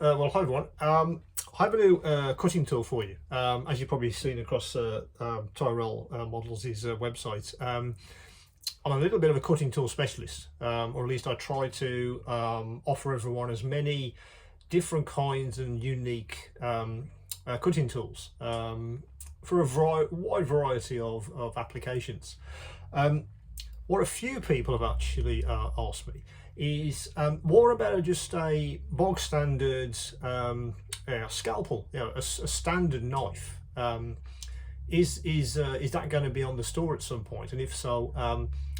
Well, hi everyone. I have a new cutting tool for you. As you've probably seen across Tyrell Models' website, I'm a little bit of a cutting tool specialist, or at least I try to offer everyone as many different kinds and unique cutting tools for a wide variety of applications. What a few people have actually asked me is what about just a bog standard scalpel, a standard knife? Is that going to be on the store at some point? And if so,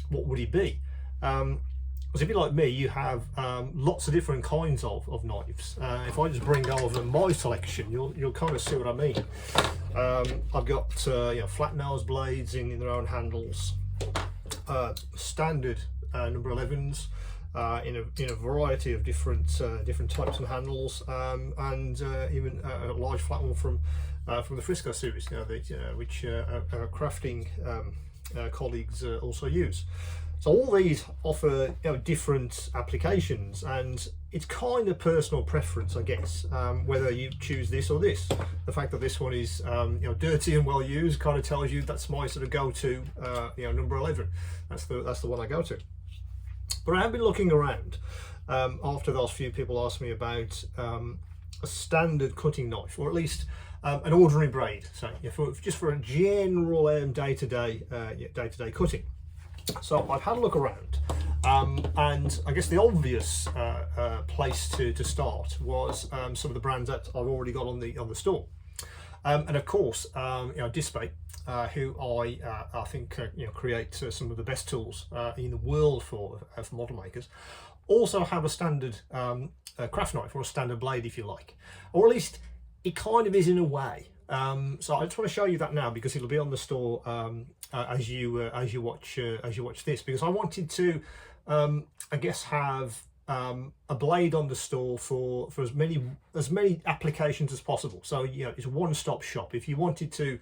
what would it be? Because if you're like me, you have lots of different kinds of knives. If I just bring over my selection, you'll kind of see what I mean. I've got flat nose blades in their own handles, standard number 11s in a variety of different types of handles, and even a large flat one from the Frisco series, which our crafting colleagues also use. So all these offer different applications, and it's kind of personal preference, I guess, whether you choose this or this. The fact that this one is dirty and well used kind of tells you that's my sort of go-to number 11. That's the one I go to. But I have been looking around after those few people asked me about a standard cutting knife, or at least an ordinary blade, so just for a general day-to-day cutting. So I've had a look around, and I guess the obvious place to start was some of the brands that I've already got on the store, and of course Dspaie, who I think create some of the best tools in the world for model makers, also have a standard craft knife, or a standard blade if you like, or at least it kind of is in a way. So I just want to show you that now, because it'll be on the store as you watch this, because I wanted to I guess have a blade on the store for as many applications as possible. So it's a one-stop shop. If you wanted to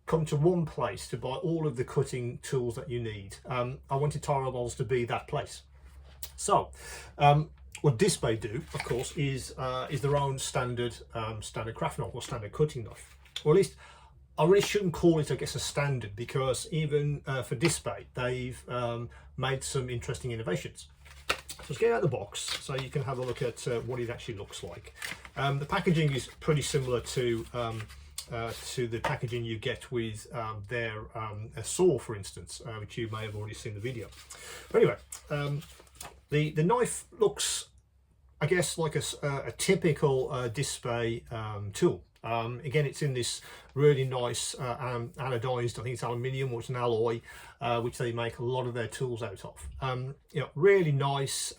come to one place to buy all of the cutting tools that you need, I wanted Tyrell Models to be that place. So what Dspaie do, of course, is their own standard craft knife, or standard cutting knife. Or at least I really shouldn't call it, I guess, a standard, because even for Dspaie, they've made some interesting innovations. So let's get out of the box so you can have a look at what it actually looks like. The packaging is pretty similar to the packaging you get with their saw, for instance, which you may have already seen the video. But anyway, the knife looks, I guess, like a typical Dspaie tool. Again, it's in this really nice anodized, I think it's aluminium, or it's an alloy, which they make a lot of their tools out of. Really nice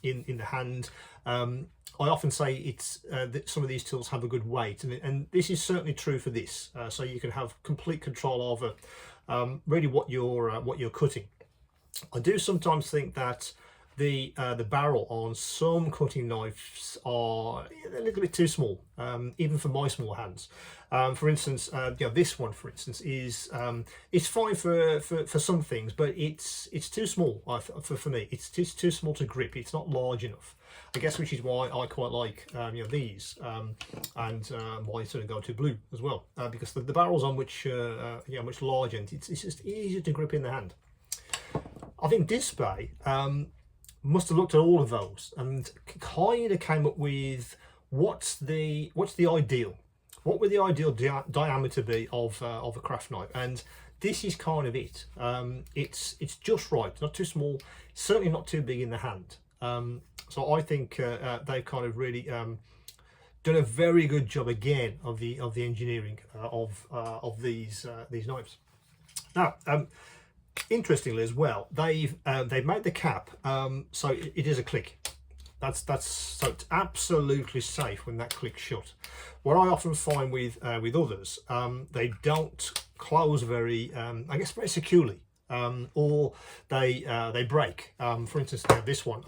in the hand. I often say it's that some of these tools have a good weight, and this is certainly true for this. So you can have complete control over really what you're cutting. I do sometimes think that the barrel on some cutting knives are a little bit too small, even for my small hands. For instance, this one, for instance, is fine for some things, but it's too small for me. It's too small to grip. It's not large enough, I guess, which is why I quite like these, and why I sort of go to blue as well, because the barrels on which much larger, and it's just easier to grip in the hand. I think Dspaie must have looked at all of those and kind of came up with what's the ideal, what would the ideal diameter be of a craft knife, and this is kind of it. It's just right, not too small, certainly not too big in the hand. So I think they've kind of really done a very good job again of the engineering of these knives. Now, interestingly as well, they've made the cap so it is a click. So it's absolutely safe when that clicks shut. What I often find with others, they don't close very, I guess, very securely, or they break. For instance, this one,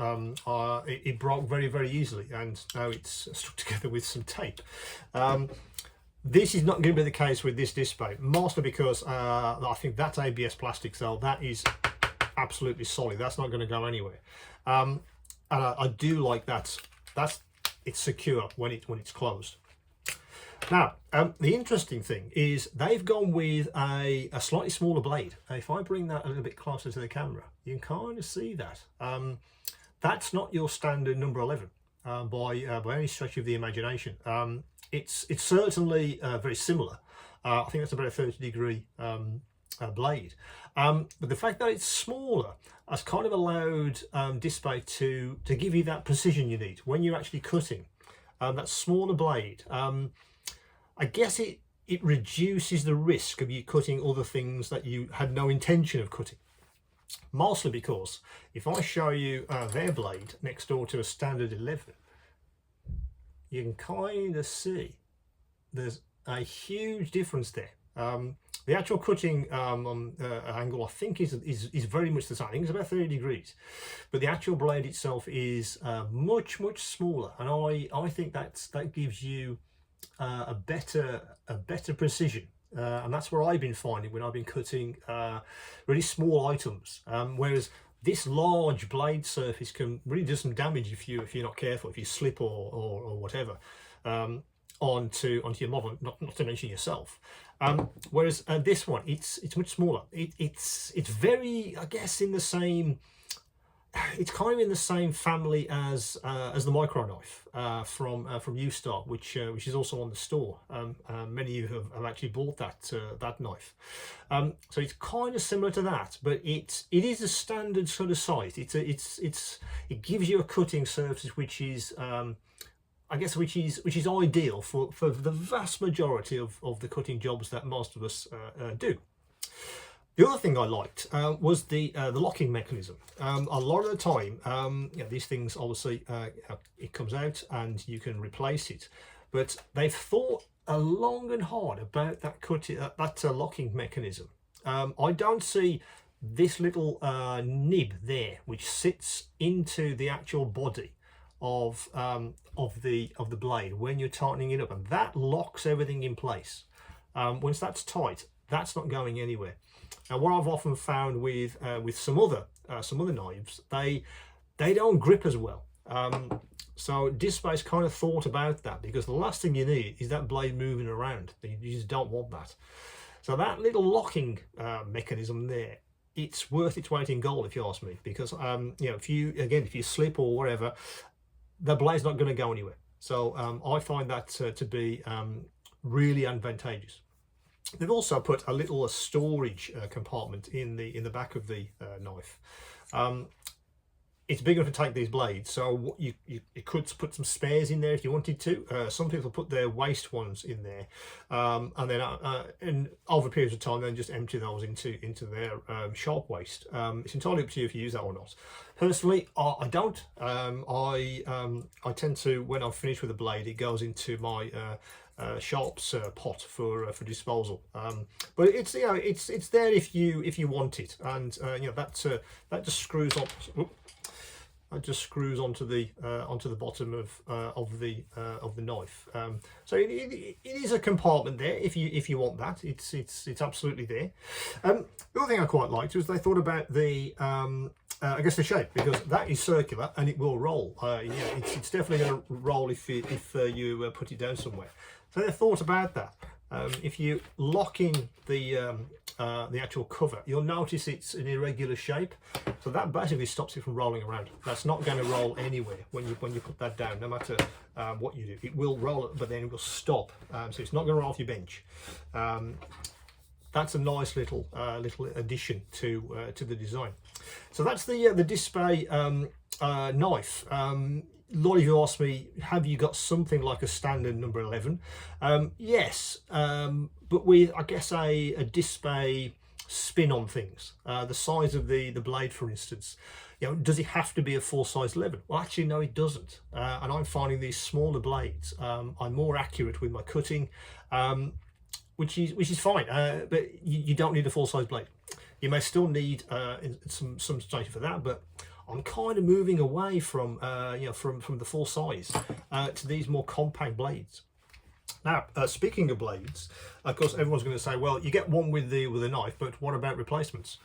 it broke very, very easily, and now it's stuck together with some tape. This is not going to be the case with this Dspaie, mostly because I think that's ABS plastic, so that is absolutely solid. That's not going to go anywhere. And I do like that. it's secure when it's closed. Now, the interesting thing is they've gone with a slightly smaller blade. If I bring that a little bit closer to the camera, you can kind of see that. That's not your standard number 11 by any stretch of the imagination. It's certainly very similar. I think that's about a 30-degree blade. But the fact that it's smaller has kind of allowed Dspaie to give you that precision you need when you're actually cutting. That smaller blade, I guess it reduces the risk of you cutting other things that you had no intention of cutting. Mostly because if I show you their blade next door to a standard 11, you can kind of see there's a huge difference there. The actual cutting angle, I think, is very much the same. I think it's about 30 degrees, but the actual blade itself is much smaller, and I think that gives you a better precision, and that's what I've been finding when I've been cutting really small items. Whereas this large blade surface can really do some damage if you're not careful, if you slip or whatever onto your model, not to mention yourself. Whereas this one, it's much smaller. It's very, I guess, in the same. It's kind of in the same family as the micro knife from Dspaie, which is also on the store. Many of you have actually bought that knife. So it's kind of similar to that, but it is a standard sort of size. It gives you a cutting surface which is I guess which is ideal for the vast majority of the cutting jobs that most of us do. The other thing I liked was the locking mechanism. A lot of the time, these things obviously it comes out and you can replace it, but they've thought long and hard about that locking mechanism. I don't see this little nib there, which sits into the actual body of the blade when you're tightening it up, and that locks everything in place. Once that's tight, that's not going anywhere. Now, what I've often found with some other knives, they don't grip as well. So Dspaie's kind of thought about that, because the last thing you need is that blade moving around. You just don't want that. So that little locking mechanism there, it's worth its weight in gold, if you ask me, because if you slip or whatever, the blade's not going to go anywhere. So I find that to be really advantageous. They've also put a little storage compartment in the back of the knife. It's big enough to take these blades, so you could put some spares in there if you wanted to. Some people put their waste ones in there, and then over periods of time, then just empty those into their sharp waste. It's entirely up to you if you use that or not. Personally, I don't. I tend to, when I'm finished with the blade, it goes into my sharps pot for disposal. But it's it's there if you want it, and that just screws on. That just screws onto the bottom of the knife. So it is a compartment there if you want that. It's absolutely there. The other thing I quite liked was they thought about the I guess the shape, because that is circular and it will roll. It's definitely going to roll if you put it down somewhere. So they thought about that. If you lock in the actual cover, you'll notice it's an irregular shape, so that basically stops it from rolling around. That's not going to roll anywhere when you put that down, no matter what you do. It will roll, but then it will stop. So it's not going to roll off your bench. That's a nice little addition to the design. So that's the Dspaie knife. A lot of you asked me, have you got something like a standard number 11? Yes, but with, I guess, a Dspaie spin on things. The size of the blade, for instance. Does it have to be a full size 11? Well, actually, no, it doesn't. And I'm finding these smaller blades, I'm more accurate with my cutting, which is fine. But you don't need a full size blade. You may still need some strength for that, but I'm kind of moving away from from the full size to these more compact blades. Now, speaking of blades, of course, everyone's going to say, well, you get one with the knife, but what about replacements?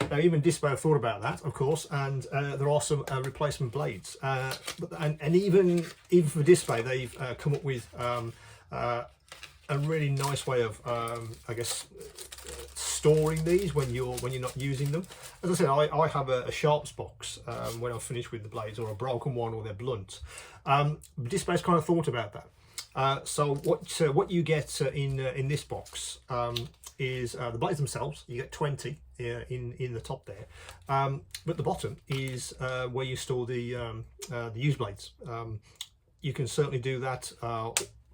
Now, even Dspiae thought about that, of course, and there are some replacement blades. And even for Dspiae, they've come up with a really nice way of, I guess, storing these when you're not using them. As I said, I have a sharps box when I'm finished with the blades, or a broken one, or they're blunt. Dspaie's kind of thought about that. So what you get in this box is the blades themselves. You get 20 in the top there, but the bottom is where you store the used blades. You can certainly do that,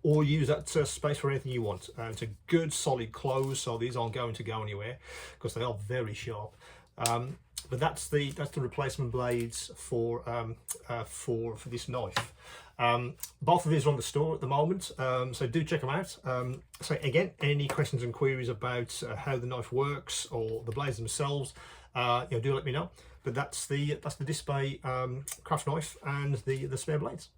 or use that space for anything you want. It's a good solid close, so these aren't going to go anywhere because they are very sharp. But that's the replacement blades for this knife. Both of these are on the store at the moment, so do check them out. So again, any questions and queries about how the knife works or the blades themselves, do let me know. But that's the Dspaie craft knife and the spare blades.